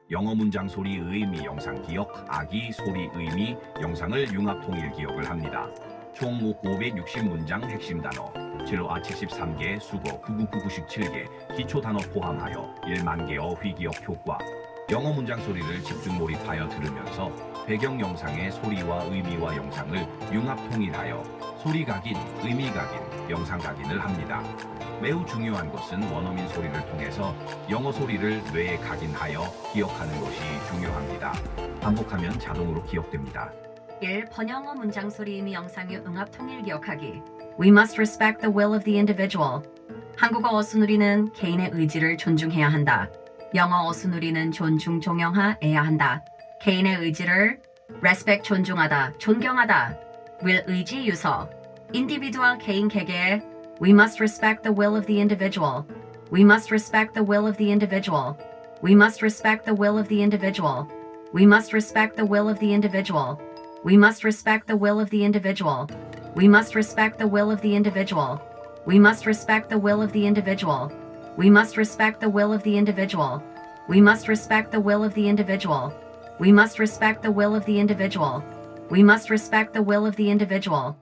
영어 문장 소리 의미 영상 기억하기 소리 의미 영상을 융합 통일 기억을 합니다. 총 560문장 핵심 단어 7화 73개 수거 9999씩 7개 기초 단어 포함하여 1만 개어 휘기억 효과. 영어 문장 소리를 집중 몰입하여 들으면서 배경 영상의 소리와 의미와 영상을 융합 통일하여 소리 각인, 의미 각인, 영상 각인을 합니다. 매우 중요한 것은 원어민 소리를 통해서 영어 소리를 뇌에 각인하여 기억하는 것이 중요합니다. 반복하면 자동으로 기억됩니다. 1. 번영어 문장 소리 의미 영상의 응합 통일 기억하기. We must respect the will of the individual. 한국어 어순우리는 개인의 의지를 존중해야 한다. 영어 어순우리는 존중, 종용해야 한다. 개인의 의지를 respect, 존중하다, 존경하다. will, 의지, 유서. individual, 개인, 개개의 We must respect the will of the individual. We must respect the will of the individual. We must respect the will of the individual. We must respect the will of the individual. We must respect the will of the individual. We must respect the will of the individual. We must respect the will of the individual. We must respect the will of the individual. We must respect the will of the individual. We must respect the will of the individual. We must respect the will of the individual.